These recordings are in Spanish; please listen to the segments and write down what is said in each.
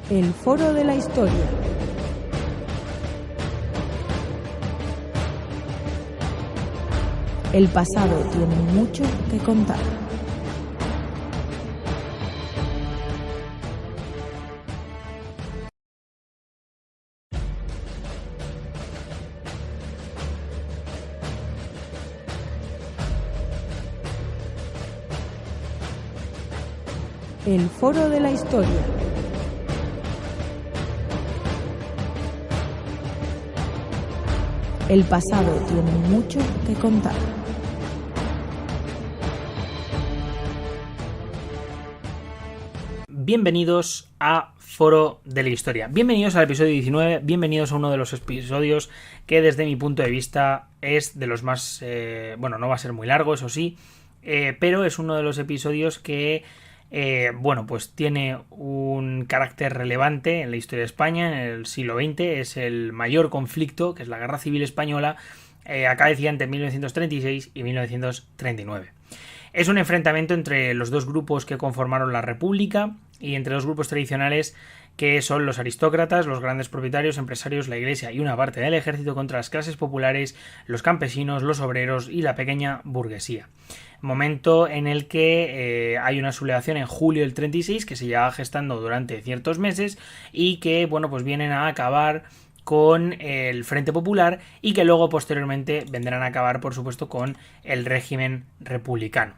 El Foro de la Historia. El pasado tiene mucho que contar. El Foro de la Historia. El pasado tiene mucho que contar. Bienvenidos a Foro de la Historia. Bienvenidos al episodio 19. Bienvenidos a uno de los episodios que desde mi punto de vista es de los más... no va a ser muy largo, eso sí, pero es uno de los episodios que... pues tiene un carácter relevante en la historia de España en el siglo XX. Es el mayor conflicto, que es la Guerra Civil Española, acaecida entre 1936 y 1939. Es un enfrentamiento entre los dos grupos que conformaron la República y entre los grupos tradicionales que son los aristócratas, los grandes propietarios, empresarios, la iglesia y una parte del ejército contra las clases populares, los campesinos, los obreros y la pequeña burguesía. Momento en el que hay una sublevación en julio del 36 que se lleva gestando durante ciertos meses y que, pues vienen a acabar con el Frente Popular y que luego posteriormente vendrán a acabar, por supuesto, con el régimen republicano.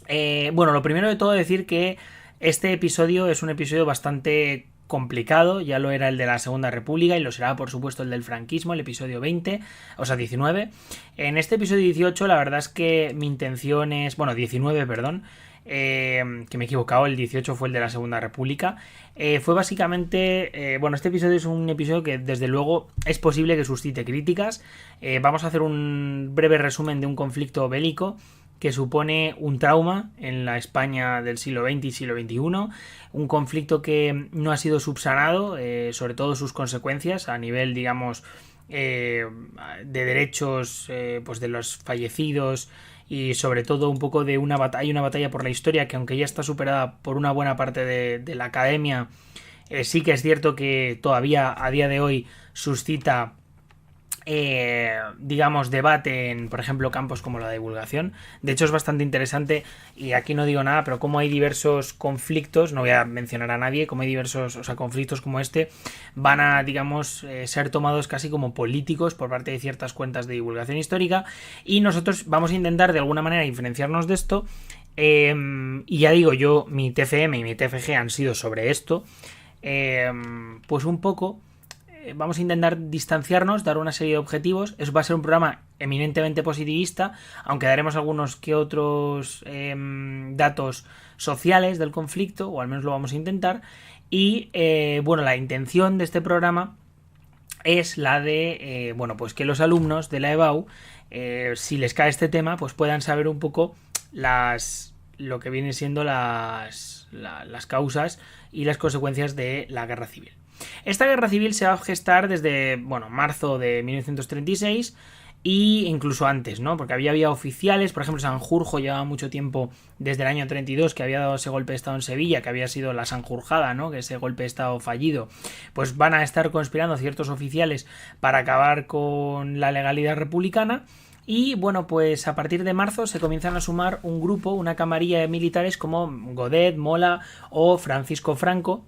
Lo primero de todo decir que este episodio es un episodio bastante complicado. Ya lo era el de la Segunda República y lo será, por supuesto, el del franquismo, el episodio 19. En este episodio 18 la verdad es que mi intención es... 19, perdón. Que me he equivocado, el 18 fue el de la Segunda República. Fue básicamente... este episodio es un episodio que desde luego es posible que suscite críticas. Vamos a hacer un breve resumen de un conflicto bélico que supone un trauma en la España del siglo XX y siglo XXI, un conflicto que no ha sido subsanado, sobre todo sus consecuencias a nivel, digamos, de derechos de los fallecidos y sobre todo un poco de una batalla por la historia que, aunque ya está superada por una buena parte de la academia, sí que es cierto que todavía a día de hoy suscita debate en, por ejemplo, campos como la divulgación. De hecho, es bastante interesante, y aquí no digo nada, pero como hay diversos conflictos, no voy a mencionar a nadie, como hay diversos, conflictos como este, van a, ser tomados casi como políticos por parte de ciertas cuentas de divulgación histórica, y nosotros vamos a intentar de alguna manera diferenciarnos de esto, y ya digo, mi TFM y mi TFG han sido sobre esto, pues un poco... Vamos a intentar distanciarnos, dar una serie de objetivos. Eso va a ser un programa eminentemente positivista, aunque daremos algunos que otros datos sociales del conflicto, o al menos lo vamos a intentar. Y la intención de este programa es la de que los alumnos de la EBAU, si les cae este tema, pues puedan saber un poco lo que vienen siendo las causas y las consecuencias de la guerra civil. Esta guerra civil se va a gestar desde marzo de 1936 e incluso antes, ¿no? Porque había oficiales, por ejemplo, Sanjurjo llevaba mucho tiempo, desde el año 32, que había dado ese golpe de estado en Sevilla, que había sido la Sanjurjada, ¿no? Que ese golpe de estado fallido, pues van a estar conspirando ciertos oficiales para acabar con la legalidad republicana. Y pues a partir de marzo se comienzan a sumar un grupo, una camarilla de militares como Godet, Mola o Francisco Franco,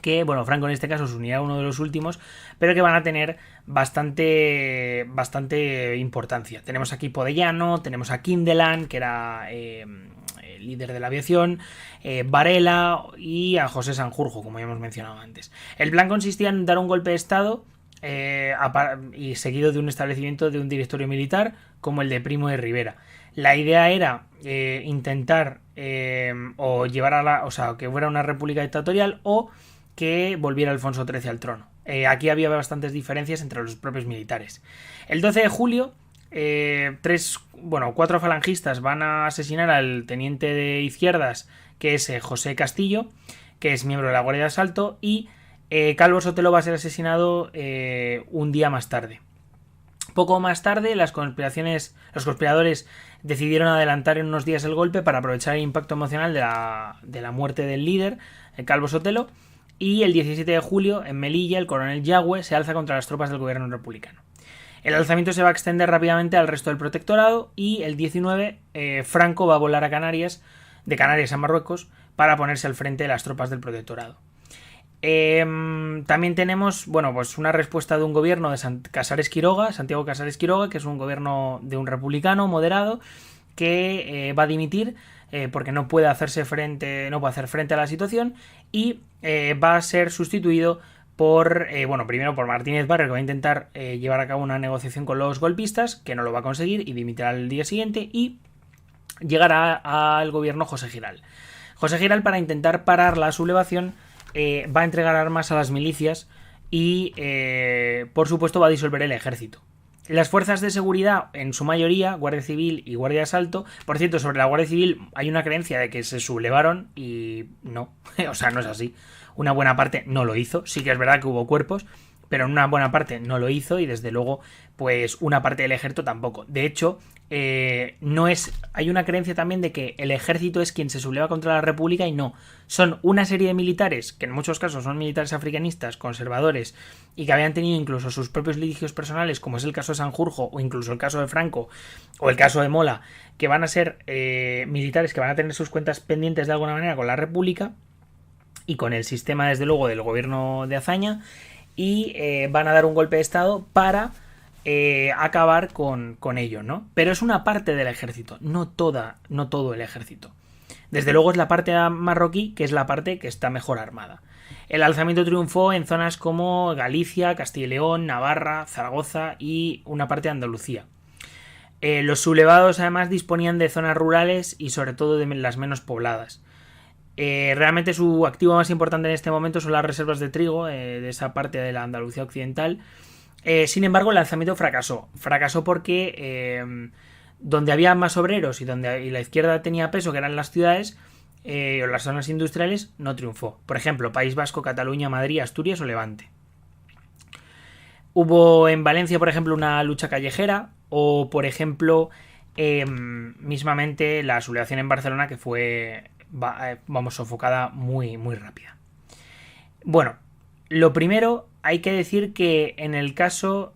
que, Franco en este caso se unirá a uno de los últimos, pero que van a tener bastante importancia. Tenemos aquí Podellano, tenemos a Kindelan, que era el líder de la aviación, Varela y a José Sanjurjo, como ya hemos mencionado antes. El plan consistía en dar un golpe de estado y seguido de un establecimiento de un directorio militar como el de Primo de Rivera. La idea era intentar o llevar que fuera una república dictatorial o que volviera Alfonso XIII al trono. Aquí había bastantes diferencias entre los propios militares. El 12 de julio, 4 falangistas van a asesinar al teniente de izquierdas, que es José Castillo, que es miembro de la Guardia de Asalto, y Calvo Sotelo va a ser asesinado un día más tarde. Poco más tarde, los conspiradores decidieron adelantar en unos días el golpe para aprovechar el impacto emocional de la muerte del líder, Calvo Sotelo, y el 17 de julio, en Melilla, el coronel Yagüe se alza contra las tropas del gobierno republicano. El alzamiento se va a extender rápidamente al resto del protectorado y el 19 Franco va a volar a Canarias, de Canarias a Marruecos, para ponerse al frente de las tropas del protectorado. También tenemos, bueno, pues una respuesta de un gobierno de Santiago Casares Quiroga, que es un gobierno de un republicano moderado, que va a dimitir porque no puede hacer frente a la situación y va a ser sustituido por, primero por Martínez Barrio, que va a intentar llevar a cabo una negociación con los golpistas, que no lo va a conseguir y dimitirá al día siguiente, y llegará al gobierno José Giral. José Giral, para intentar parar la sublevación, va a entregar armas a las milicias y, por supuesto, va a disolver el ejército. Las fuerzas de seguridad, en su mayoría, Guardia Civil y Guardia de Asalto, por cierto, sobre la Guardia Civil hay una creencia de que se sublevaron y no, o sea, no es así. Una buena parte no lo hizo, sí que es verdad que hubo cuerpos, pero en una buena parte no lo hizo y desde luego, pues una parte del ejército tampoco. De hecho, hay una creencia también de que el ejército es quien se subleva contra la República y no. Son una serie de militares, que en muchos casos son militares africanistas, conservadores, y que habían tenido incluso sus propios litigios personales, como es el caso de Sanjurjo, o incluso el caso de Franco, o el caso de Mola, que van a ser militares que van a tener sus cuentas pendientes de alguna manera con la República y con el sistema, desde luego, del gobierno de Azaña, y van a dar un golpe de estado para acabar con ello, ¿no? Pero es una parte del ejército, no todo el ejército. Desde luego es la parte marroquí, que es la parte que está mejor armada. El alzamiento triunfó en zonas como Galicia, Castilla y León, Navarra, Zaragoza y una parte de Andalucía. Los sublevados además disponían de zonas rurales y sobre todo de las menos pobladas. Realmente su activo más importante en este momento son las reservas de trigo de esa parte de la Andalucía occidental. Sin embargo, el lanzamiento fracasó. Fracasó porque donde había más obreros y la izquierda tenía peso, que eran las ciudades o las zonas industriales, no triunfó. Por ejemplo, País Vasco, Cataluña, Madrid, Asturias o Levante. Hubo en Valencia, por ejemplo, una lucha callejera o, por ejemplo, mismamente la sublevación en Barcelona, que fue sofocada muy, muy rápida. Bueno, lo primero, hay que decir que en el caso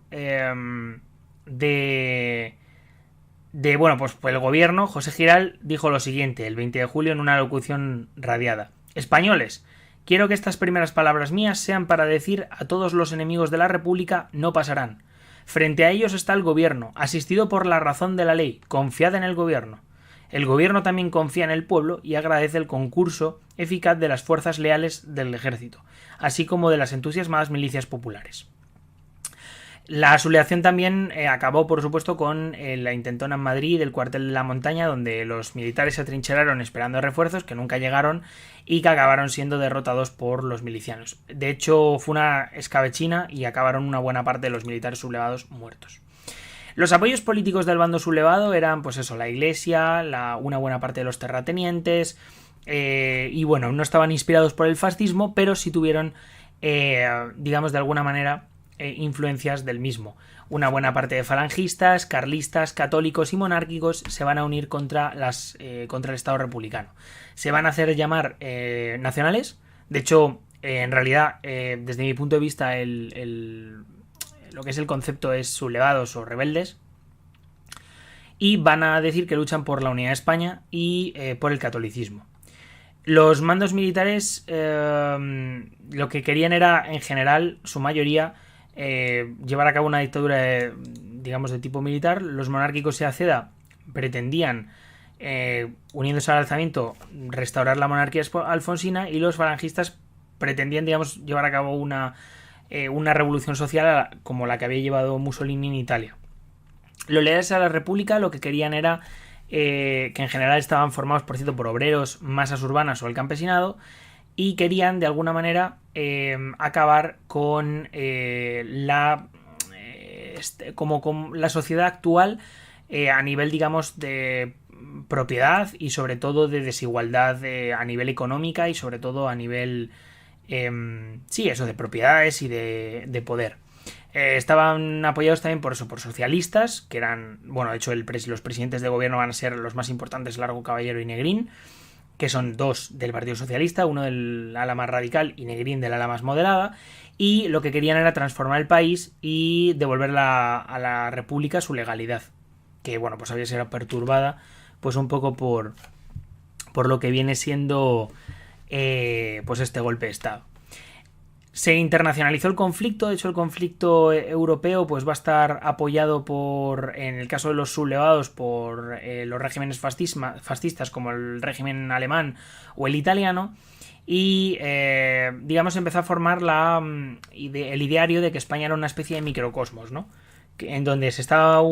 pues el gobierno, José Giral dijo lo siguiente el 20 de julio en una locución radiada: españoles, quiero que estas primeras palabras mías sean para decir a todos los enemigos de la República: no pasarán. Frente a ellos está el gobierno, asistido por la razón de la ley, confiad en el gobierno. El gobierno también confía en el pueblo y agradece el concurso eficaz de las fuerzas leales del ejército, así como de las entusiasmadas milicias populares. La sublevación también acabó, por supuesto, con la intentona en Madrid del cuartel de la Montaña, donde los militares se atrincheraron esperando refuerzos que nunca llegaron y que acabaron siendo derrotados por los milicianos. De hecho, fue una escabechina y acabaron una buena parte de los militares sublevados muertos. Los apoyos políticos del bando sublevado eran, pues eso, la Iglesia, una buena parte de los terratenientes, y bueno, no estaban inspirados por el fascismo, pero sí tuvieron, digamos, de alguna manera, influencias del mismo. Una buena parte de falangistas, carlistas, católicos y monárquicos se van a unir contra el Estado republicano. Se van a hacer llamar nacionales. De hecho, en realidad, desde mi punto de vista, lo que es el concepto es sublevados o rebeldes, y van a decir que luchan por la unidad de España y por el catolicismo. Los mandos militares lo que querían era, en general, su mayoría, llevar a cabo una dictadura de tipo militar. Los monárquicos de Aceda pretendían, uniéndose al alzamiento, restaurar la monarquía alfonsina, y los falangistas pretendían, digamos, llevar a cabo una revolución social como la que había llevado Mussolini en Italia. Los leales a la República lo que querían era que en general estaban formados, por cierto, por obreros, masas urbanas o el campesinado, y querían de alguna manera acabar con la sociedad actual a nivel, digamos, de propiedad y sobre todo de desigualdad a nivel económica y sobre todo a nivel de propiedades y de poder. Estaban apoyados también por socialistas, que eran, bueno, de hecho los presidentes de gobierno van a ser los más importantes, Largo, Caballero y Negrín, que son dos del Partido Socialista, uno del ala más radical y Negrín del ala más moderada, y lo que querían era transformar el país y devolver a la República su legalidad, que bueno, pues había sido perturbada pues un poco por lo que viene siendo pues este golpe de Estado. Se internacionalizó el conflicto. De hecho, el conflicto europeo pues va a estar apoyado en el caso de los sublevados, por los regímenes fascistas como el régimen alemán o el italiano, y digamos empezó a formar el ideario de que España era una especie de microcosmos, ¿no? En donde se estaba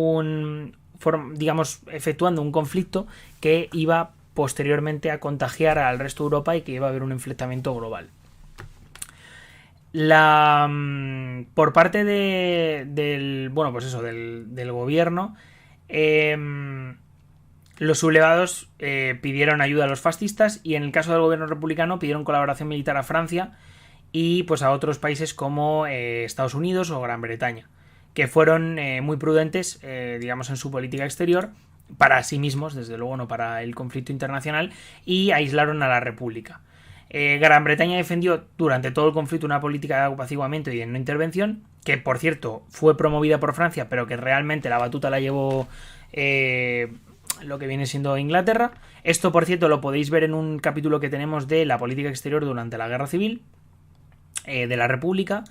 digamos efectuando un conflicto que iba posteriormente a contagiar al resto de Europa y que iba a haber un enfrentamiento global. Por parte del gobierno, los sublevados pidieron ayuda a los fascistas, y en el caso del gobierno republicano pidieron colaboración militar a Francia y pues a otros países como Estados Unidos o Gran Bretaña, que fueron muy prudentes, digamos, en su política exterior, para sí mismos, desde luego no para el conflicto internacional, y aislaron a la República. Gran Bretaña defendió durante todo el conflicto una política de apaciguamiento y de no intervención, que por cierto fue promovida por Francia, pero que realmente la batuta la llevó lo que viene siendo Inglaterra. Esto, por cierto, lo podéis ver en un capítulo que tenemos de la política exterior durante la Guerra Civil de la República.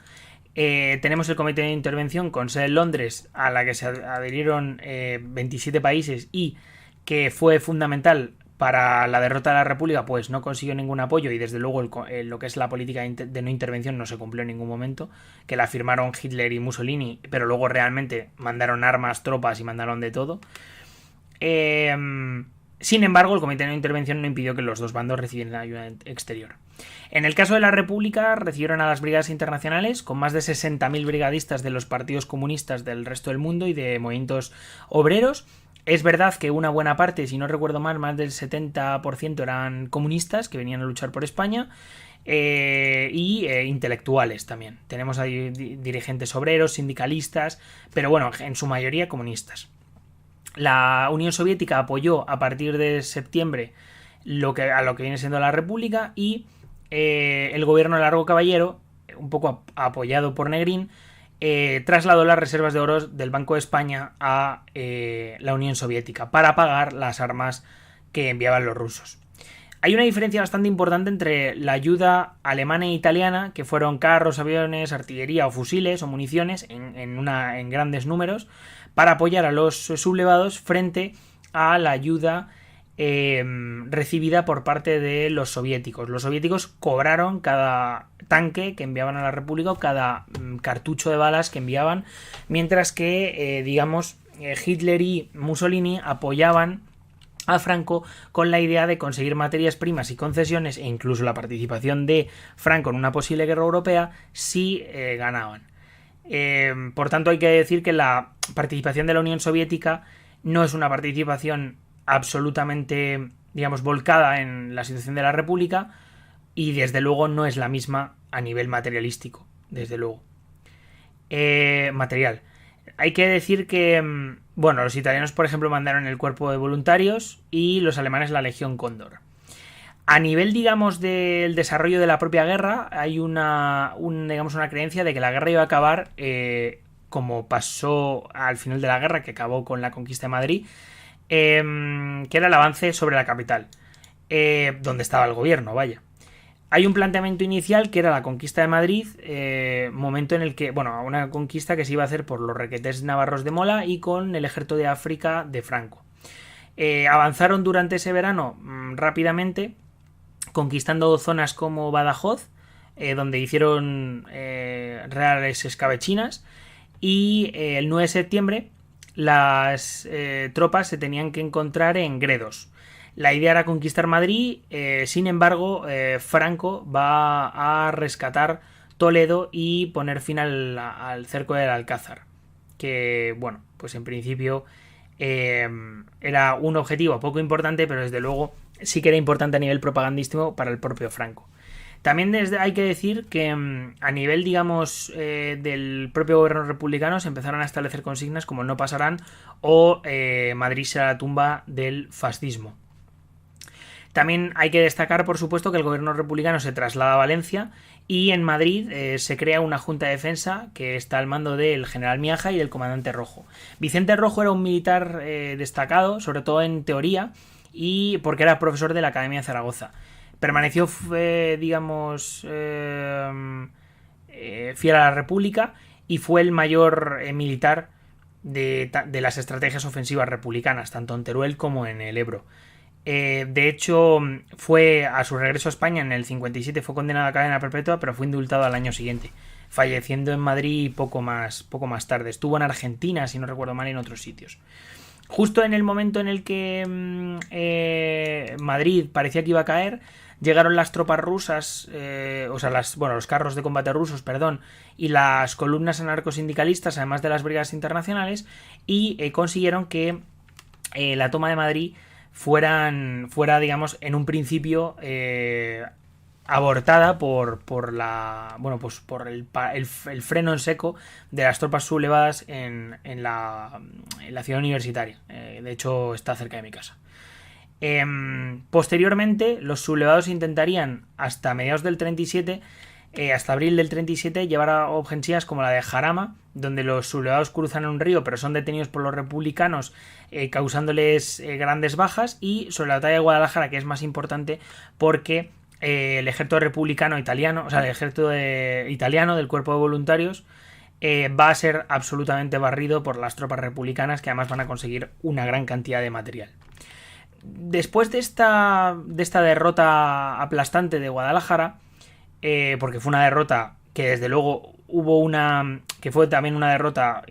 Tenemos el Comité de Intervención con sede en Londres, a la que se adherieron 27 países y que fue fundamental para la derrota de la República, pues no consiguió ningún apoyo, y desde luego lo que es la política de no intervención no se cumplió en ningún momento, que la firmaron Hitler y Mussolini, pero luego realmente mandaron armas, tropas y mandaron de todo. Sin embargo, el Comité de no intervención no impidió que los dos bandos recibieran ayuda exterior. En el caso de la República, recibieron a las brigadas internacionales, con más de 60.000 brigadistas de los partidos comunistas del resto del mundo y de movimientos obreros. Es verdad que una buena parte, si no recuerdo mal, más del 70% eran comunistas que venían a luchar por España, y intelectuales también. Tenemos ahí dirigentes obreros, sindicalistas, pero bueno, en su mayoría comunistas. La Unión Soviética apoyó a partir de septiembre a lo que viene siendo la República, y el gobierno de Largo Caballero, un poco apoyado por Negrín, trasladó las reservas de oro del Banco de España a la Unión Soviética para pagar las armas que enviaban los rusos. Hay una diferencia bastante importante entre la ayuda alemana e italiana, que fueron carros, aviones, artillería o fusiles o municiones en grandes números, para apoyar a los sublevados, frente a la ayuda recibida por parte de los soviéticos. Los soviéticos cobraron cada tanque que enviaban a la República o cada cartucho de balas que enviaban, mientras que Hitler y Mussolini apoyaban a Franco con la idea de conseguir materias primas y concesiones, e incluso la participación de Franco en una posible guerra europea si ganaban. Por tanto, hay que decir que la participación de la Unión Soviética no es una participación absolutamente, digamos, volcada en la situación de la República, y desde luego no es la misma a nivel materialístico, desde luego. Material. Hay que decir que, los italianos, por ejemplo, mandaron el cuerpo de voluntarios y los alemanes la Legión Cóndor. A nivel, digamos, del desarrollo de la propia guerra, hay una creencia de que la guerra iba a acabar como pasó al final de la guerra, que acabó con la conquista de Madrid, que era el avance sobre la capital, donde estaba el gobierno, vaya. Hay un planteamiento inicial que era la conquista de Madrid, momento en el que, una conquista que se iba a hacer por los requetés navarros de Mola y con el ejército de África de Franco. Avanzaron durante ese verano rápidamente, conquistando zonas como Badajoz, donde hicieron reales escabechinas, y el 9 de septiembre las tropas se tenían que encontrar en Gredos. La idea era conquistar Madrid, sin embargo, Franco va a rescatar Toledo y poner fin al cerco del Alcázar, que, pues en principio era un objetivo poco importante, pero desde luego sí que era importante a nivel propagandístico para el propio Franco. También hay que decir que a nivel, digamos, del propio gobierno republicano se empezaron a establecer consignas como no pasarán o Madrid será la tumba del fascismo. También hay que destacar, por supuesto, que el gobierno republicano se traslada a Valencia y en Madrid se crea una junta de defensa que está al mando del general Miaja y del comandante Rojo. Vicente Rojo era un militar destacado, sobre todo en teoría, y porque era profesor de la Academia de Zaragoza. Permaneció, digamos, fiel a la República y fue el mayor militar de las estrategias ofensivas republicanas, tanto en Teruel como en el Ebro. De hecho, fue a su regreso a España en el 57, fue condenado a cadena perpetua, pero fue indultado al año siguiente, falleciendo en Madrid poco más tarde. Estuvo en Argentina, si no recuerdo mal, en otros sitios. Justo en el momento en el que Madrid parecía que iba a caer, llegaron las tropas rusas, los carros de combate rusos, perdón, y las columnas anarcosindicalistas, además de las brigadas internacionales, y consiguieron que la toma de Madrid fuera, digamos, en un principio abortada por el freno en seco de las tropas sublevadas en la ciudad universitaria. De hecho, está cerca de mi casa. Posteriormente, los sublevados intentarían hasta mediados del 37, hasta abril del 37, llevar a ofensivas como la de Jarama, donde los sublevados cruzan un río pero son detenidos por los republicanos, causándoles grandes bajas, y sobre la batalla de Guadalajara, que es más importante porque el ejército republicano italiano, o sea, el ejército italiano del cuerpo de voluntarios, va a ser absolutamente barrido por las tropas republicanas, que además van a conseguir una gran cantidad de material. Después de esta derrota aplastante de Guadalajara, porque fue una derrota que desde luego que fue también una derrota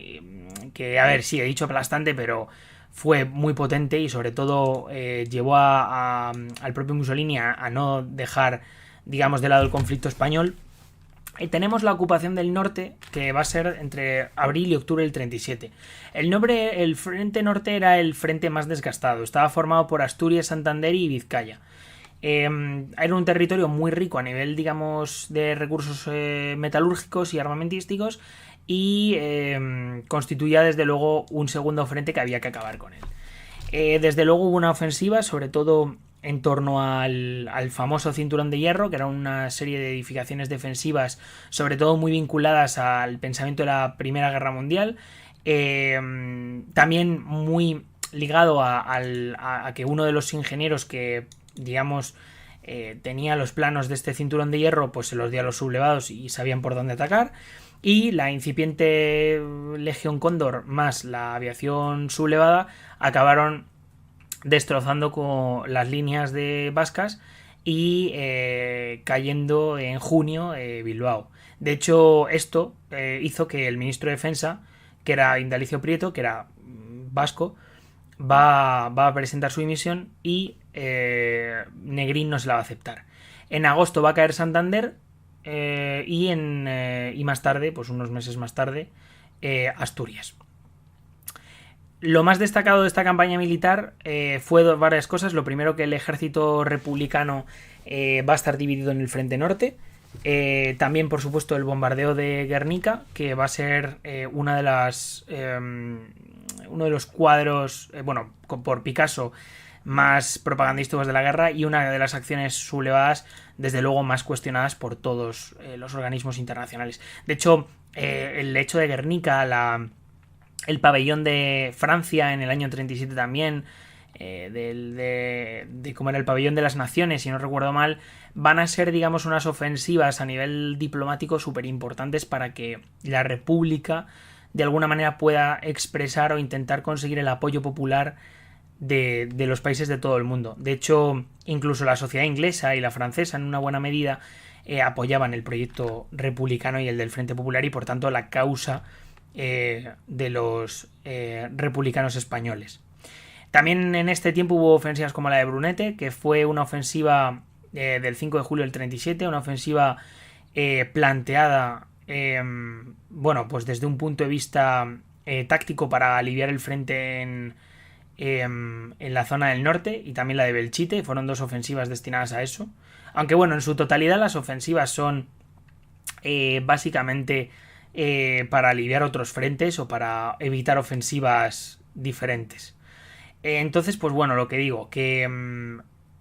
que, a ver, sí, he dicho aplastante, pero fue muy potente y sobre todo llevó al propio Mussolini a no dejar, digamos, de lado el conflicto español. Tenemos la ocupación del norte, que va a ser entre abril y octubre del 37. El frente norte era el frente más desgastado. Estaba formado por Asturias, Santander y Vizcaya. Era un territorio muy rico a nivel, digamos, de recursos metalúrgicos y armamentísticos, y constituía desde luego un segundo frente que había que acabar con él. Desde luego hubo una ofensiva, sobre todo en torno al famoso Cinturón de Hierro, que era una serie de edificaciones defensivas, sobre todo muy vinculadas al pensamiento de la Primera Guerra Mundial, también muy ligado a que uno de los ingenieros que, digamos, tenía los planos de este Cinturón de Hierro, pues se los dio a los sublevados y sabían por dónde atacar. Y la incipiente Legión Cóndor más la aviación sublevada acabaron destrozando con las líneas de vascas y cayendo en junio Bilbao. De hecho, esto hizo que el ministro de Defensa, que era Indalecio Prieto, que era vasco, va a presentar su dimisión, y Negrín no se la va a aceptar. En agosto va a caer Santander, y más tarde, pues unos meses más tarde, Asturias. Lo más destacado de esta campaña militar fue varias cosas. Lo primero, que el ejército republicano va a estar dividido en el frente norte. También, por supuesto, el bombardeo de Guernica, que va a ser uno de los cuadros, por Picasso, más propagandísticos de la guerra, y una de las acciones sublevadas, desde luego, más cuestionadas por todos los organismos internacionales. De hecho, el hecho de Guernica, el pabellón de Francia en el año 37 también, de como era el pabellón de las naciones, si no recuerdo mal, van a ser, digamos, unas ofensivas a nivel diplomático súper importantes para que la República de alguna manera pueda expresar o intentar conseguir el apoyo popular de los países de todo el mundo. De hecho, incluso la sociedad inglesa y la francesa, en una buena medida, apoyaban el proyecto republicano y el del Frente Popular, y por tanto la causa de los republicanos españoles. También en este tiempo hubo ofensivas como la de Brunete, que fue una ofensiva del 5 de julio del 37, una ofensiva planteada pues desde un punto de vista táctico para aliviar el frente en la zona del norte, y también la de Belchite. Fueron dos ofensivas destinadas a eso, aunque en su totalidad las ofensivas son básicamente para aliviar otros frentes o para evitar ofensivas diferentes. Entonces, pues lo que digo, que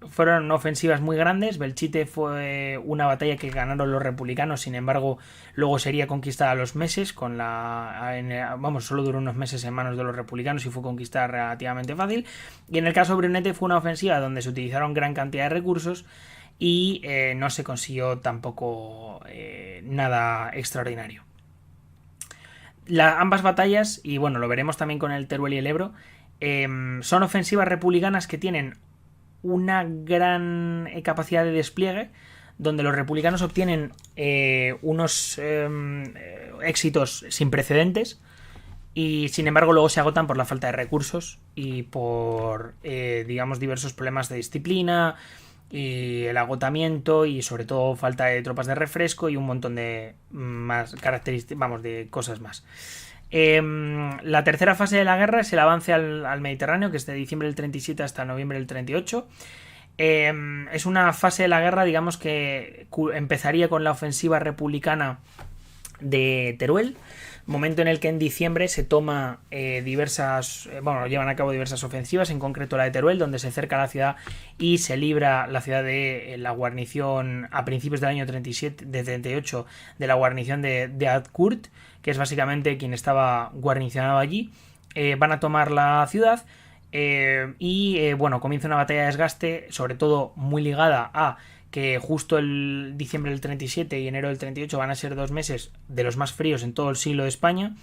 fueron ofensivas muy grandes. Belchite fue una batalla que ganaron los republicanos, sin embargo, luego sería conquistada a los meses, solo duró unos meses en manos de los republicanos y fue conquistada relativamente fácil. Y en el caso de Brunete fue una ofensiva donde se utilizaron gran cantidad de recursos y no se consiguió tampoco nada extraordinario. Ambas batallas, y bueno, lo veremos también con el Teruel y el Ebro, son ofensivas republicanas que tienen una gran capacidad de despliegue, donde los republicanos obtienen unos éxitos sin precedentes y sin embargo luego se agotan por la falta de recursos y por diversos problemas de disciplina y el agotamiento y sobre todo falta de tropas de refresco y un montón de más características, de cosas más. La tercera fase de la guerra es el avance al Mediterráneo, que es de diciembre del 37 hasta noviembre del 38. Es una fase de la guerra, digamos, que empezaría con la ofensiva republicana de Teruel, momento en el que en diciembre se toma llevan a cabo diversas ofensivas, en concreto la de Teruel, donde se cerca la ciudad y se libra la ciudad de la guarnición a principios del año 38 de la guarnición de Adkurt, que es básicamente quien estaba guarnicionado allí. Van a tomar la ciudad comienza una batalla de desgaste, sobre todo muy ligada a que justo el diciembre del 37 y enero del 38 van a ser 2 meses de los más fríos en todo el siglo de España,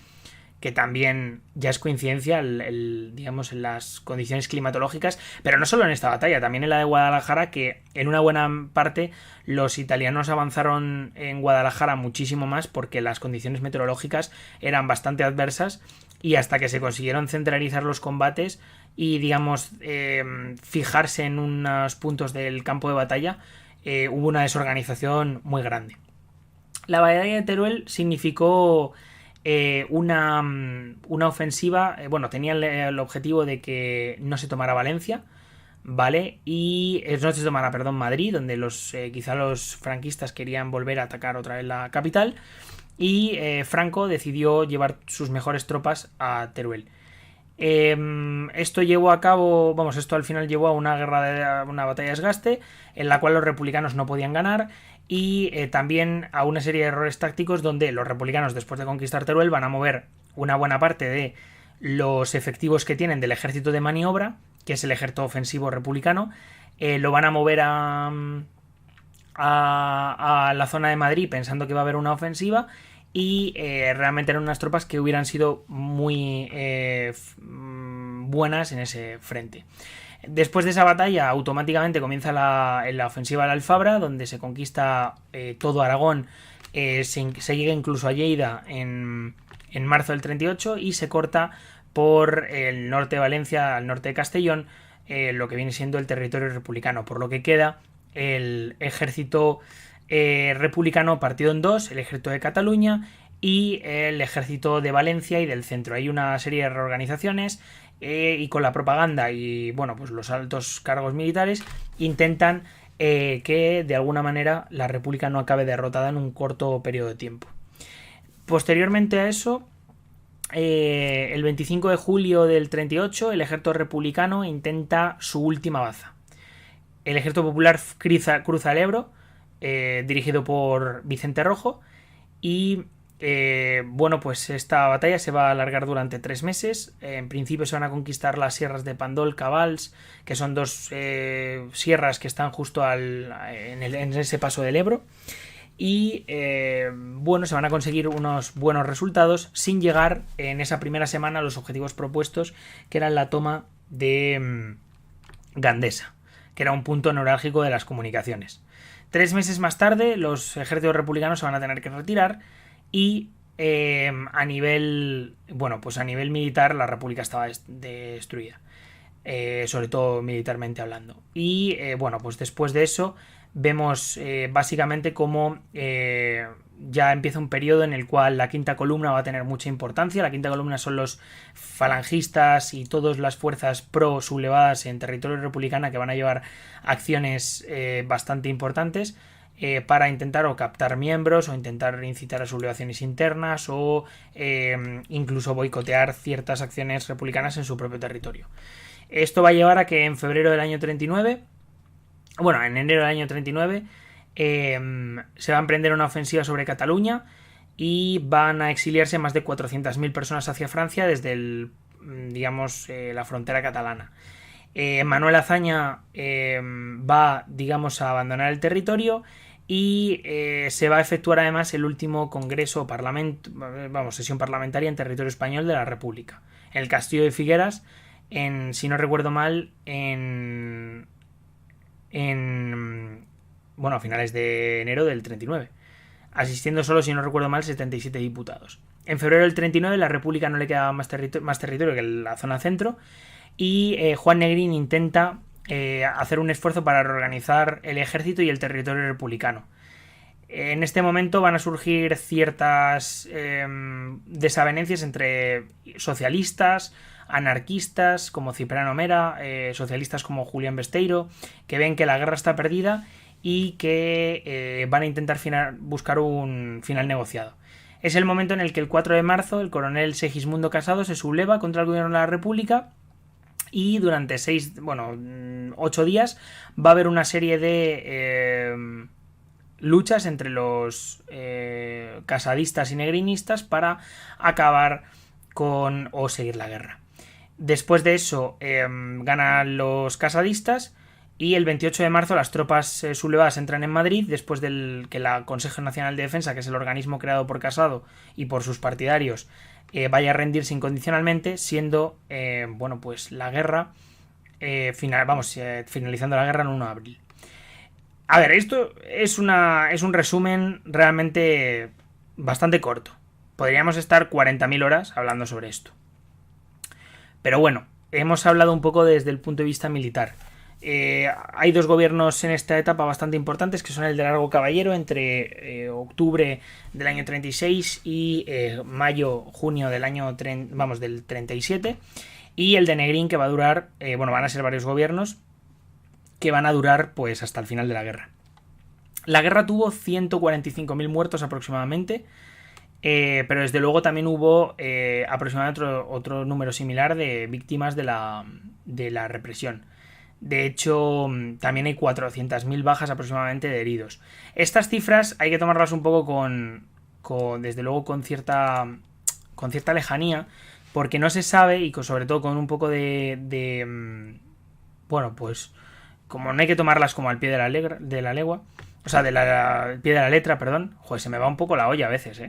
que también ya es coincidencia en las condiciones climatológicas, pero no solo en esta batalla, también en la de Guadalajara, que en una buena parte los italianos avanzaron en Guadalajara muchísimo más porque las condiciones meteorológicas eran bastante adversas y hasta que se consiguieron centralizar los combates y fijarse en unos puntos del campo de batalla, hubo una desorganización muy grande. La batalla de Teruel significó una ofensiva, tenía el objetivo de que no se tomara Valencia, ¿vale? Y no se tomara, Madrid, donde quizá los franquistas querían volver a atacar otra vez la capital, y Franco decidió llevar sus mejores tropas a Teruel. Esto al final llevó a una batalla de desgaste en la cual los republicanos no podían ganar y también a una serie de errores tácticos donde los republicanos, después de conquistar Teruel, van a mover una buena parte de los efectivos que tienen del ejército de maniobra, que es el ejército ofensivo republicano, lo van a mover a la zona de Madrid pensando que va a haber una ofensiva y realmente eran unas tropas que hubieran sido muy buenas en ese frente. Después de esa batalla automáticamente comienza la ofensiva al Alfabra, donde se conquista todo Aragón, se llega incluso a Lleida en marzo del 38 y se corta por el norte de Valencia al norte de Castellón lo que viene siendo el territorio republicano, por lo que queda el ejército republicano partido en dos, el ejército de Cataluña y el ejército de Valencia y del centro. Hay una serie de reorganizaciones y con la propaganda y los altos cargos militares intentan que de alguna manera la república no acabe derrotada en un corto periodo de tiempo. Posteriormente a eso, el 25 de julio del 38 el ejército republicano intenta su última baza. El ejército popular cruza el Ebro, dirigido por Vicente Rojo, y esta batalla se va a alargar durante 3 meses. En principio se van a conquistar las sierras de Pandol, Cabals, que son 2 sierras que están justo en ese paso del Ebro, y se van a conseguir unos buenos resultados sin llegar en esa primera semana a los objetivos propuestos, que eran la toma de Gandesa, que era un punto neurálgico de las comunicaciones. 3 meses más tarde los ejércitos republicanos se van a tener que retirar y a nivel militar la república estaba destruida, sobre todo militarmente hablando. Y después de eso vemos básicamente cómo ya empieza un periodo en el cual la quinta columna va a tener mucha importancia. La quinta columna son los falangistas y todas las fuerzas pro sublevadas en territorio republicano que van a llevar acciones bastante importantes para intentar o captar miembros o intentar incitar a sublevaciones internas o incluso boicotear ciertas acciones republicanas en su propio territorio. Esto va a llevar a que en febrero del año 39 Bueno, en enero del año 39 se va a emprender una ofensiva sobre Cataluña y van a exiliarse más de 400.000 personas hacia Francia desde la frontera catalana. Manuel Azaña va, digamos, a abandonar el territorio y se va a efectuar además el último congreso o parlamento, sesión parlamentaria en territorio español de la República, en el Castillo de Figueras, si no recuerdo mal, a finales de enero del 39, asistiendo solo, si no recuerdo mal, 77 diputados. En febrero del 39 la República no le quedaba más territorio que la zona centro y Juan Negrín intenta hacer un esfuerzo para reorganizar el ejército y el territorio republicano. En este momento van a surgir ciertas desavenencias entre socialistas, anarquistas como Cipriano Mera, socialistas como Julián Besteiro, que ven que la guerra está perdida y que van a intentar buscar un final negociado. Es el momento en el que el 4 de marzo el coronel Segismundo Casado se subleva contra el gobierno de la República y durante 8 días va a haber una serie de luchas entre los casadistas y negrinistas para acabar con o seguir la guerra. Después de eso ganan los casadistas y el 28 de marzo las tropas sublevadas entran en Madrid después del que el Consejo Nacional de Defensa, que es el organismo creado por Casado y por sus partidarios, vaya a rendirse incondicionalmente, siendo la guerra finalizando la guerra en 1 de abril. A ver, esto es un resumen realmente bastante corto. Podríamos estar 40.000 horas hablando sobre esto. Pero bueno, hemos hablado un poco desde el punto de vista militar. Hay 2 gobiernos en esta etapa bastante importantes, que son el de Largo Caballero entre octubre del año 36 y mayo-junio del año del 37, y el de Negrín, que va a durar, van a ser varios gobiernos que van a durar pues hasta el final de la guerra. La guerra tuvo 145.000 muertos aproximadamente, pero desde luego también hubo aproximadamente otro número similar de víctimas de la represión. De hecho, también hay 400.000 bajas aproximadamente de heridos. Estas cifras hay que tomarlas un poco desde luego con cierta lejanía, porque no se sabe, y sobre todo con un poco como no hay que tomarlas como al pie de la legua, o sea, al pie de la letra, perdón. Joder, se me va un poco la olla a veces,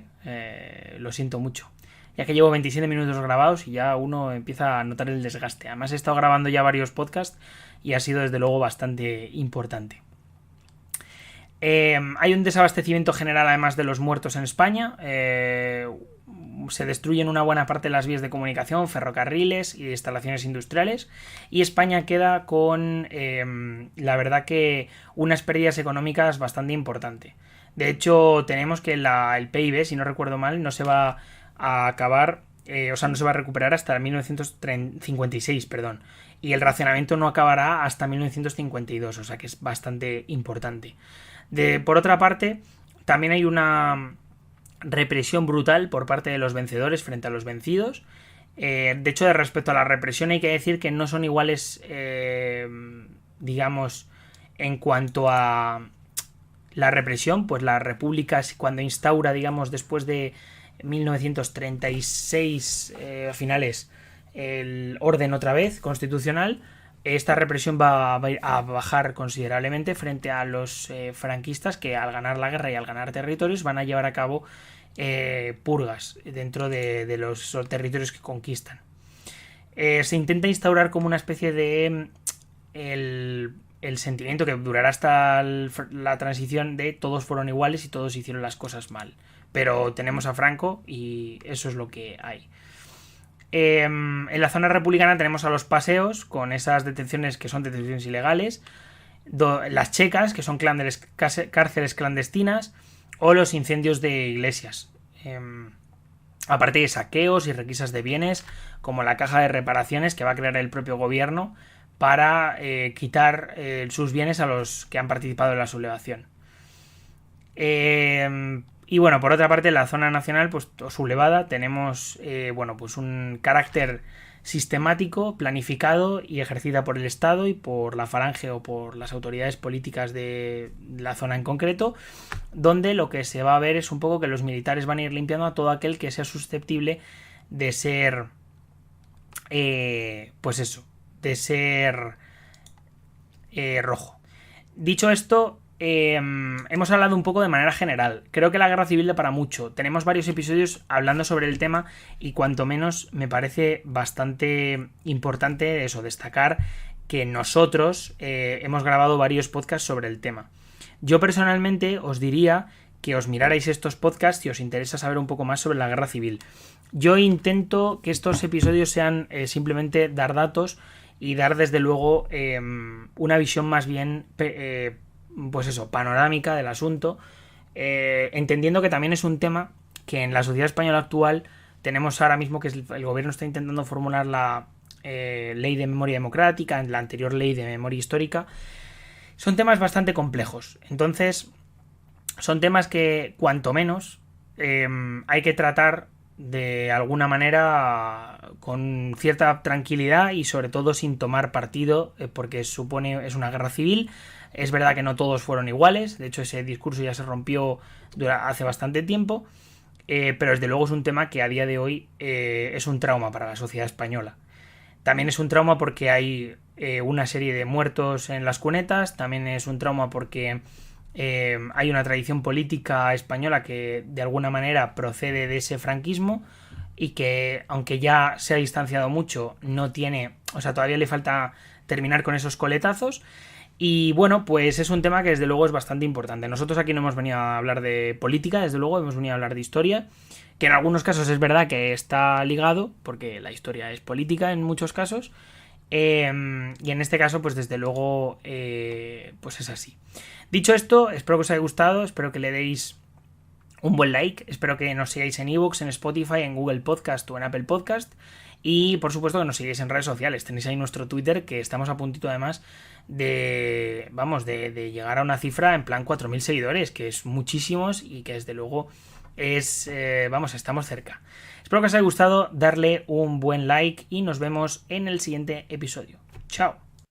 lo siento mucho. Ya que llevo 27 minutos grabados y ya uno empieza a notar el desgaste. Además he estado grabando ya varios podcasts y ha sido desde luego bastante importante. Hay un desabastecimiento general además de los muertos en España. Se destruyen una buena parte de las vías de comunicación, ferrocarriles y instalaciones industriales, y España queda con la verdad que unas pérdidas económicas bastante importantes. De hecho, tenemos que el PIB, si no recuerdo mal, no se va a acabar, no se va a recuperar hasta 1956, perdón, y el racionamiento no acabará hasta 1952, o sea que es bastante importante. Por otra parte, también hay una represión brutal por parte de los vencedores frente a los vencidos. De hecho, respecto a la represión hay que decir que no son iguales, digamos, en cuanto a la represión, pues la República, cuando instaura, digamos, después de 1936 finales, el orden otra vez constitucional, esta represión va a bajar considerablemente frente a los franquistas, que al ganar la guerra y al ganar territorios van a llevar a cabo purgas dentro de los territorios que conquistan. Se intenta instaurar como una especie de el sentimiento que durará hasta la transición de todos fueron iguales y todos hicieron las cosas mal. Pero tenemos a Franco y eso es lo que hay. En la zona republicana tenemos a los paseos, con esas detenciones que son detenciones ilegales, las checas, que son cárceles clandestinas, o los incendios de iglesias. Aparte de saqueos y requisas de bienes, como la caja de reparaciones que va a crear el propio gobierno para quitar sus bienes a los que han participado en la sublevación. Y bueno, por otra parte, la zona nacional, pues sublevada, tenemos pues un carácter sistemático, planificado y ejercida por el Estado y por la falange o por las autoridades políticas de la zona en concreto, donde lo que se va a ver es un poco que los militares van a ir limpiando a todo aquel que sea susceptible de ser rojo. Dicho esto, hemos hablado un poco de manera general. Creo que la guerra civil da para mucho. Tenemos varios episodios hablando sobre el tema y cuanto menos me parece bastante importante eso, destacar que nosotros hemos grabado varios podcasts sobre el tema. Yo personalmente os diría que os mirarais estos podcasts si os interesa saber un poco más sobre la guerra civil. Yo intento que estos episodios sean simplemente dar datos y dar desde luego una visión más bien panorámica del asunto, entendiendo que también es un tema que en la sociedad española actual tenemos ahora mismo, que el gobierno está intentando formular la ley de memoria democrática, en la anterior ley de memoria histórica. Son temas bastante complejos, entonces son temas que cuanto menos hay que tratar de alguna manera con cierta tranquilidad y sobre todo sin tomar partido, porque es una guerra civil. Es verdad que no todos fueron iguales, de hecho ese discurso ya se rompió hace bastante tiempo, pero desde luego es un tema que a día de hoy es un trauma para la sociedad española. También es un trauma porque hay una serie de muertos en las cunetas, también es un trauma porque hay una tradición política española que de alguna manera procede de ese franquismo y que, aunque ya se ha distanciado mucho, todavía le falta terminar con esos coletazos. Y bueno, pues es un tema que desde luego es bastante importante. Nosotros aquí no hemos venido a hablar de política, desde luego hemos venido a hablar de historia, que en algunos casos es verdad que está ligado, porque la historia es política en muchos casos. Y en este caso, pues desde luego, pues es así. Dicho esto, espero que os haya gustado, espero que le deis un buen like, espero que nos sigáis en iVoox, en Spotify, en Google Podcast o en Apple Podcast y por supuesto que nos sigáis en redes sociales. Tenéis ahí nuestro Twitter, que estamos a puntito además de llegar a una cifra en plan 4.000 seguidores, que es muchísimos y que desde luego estamos cerca. Espero que os haya gustado, darle un buen like y nos vemos en el siguiente episodio. Chao.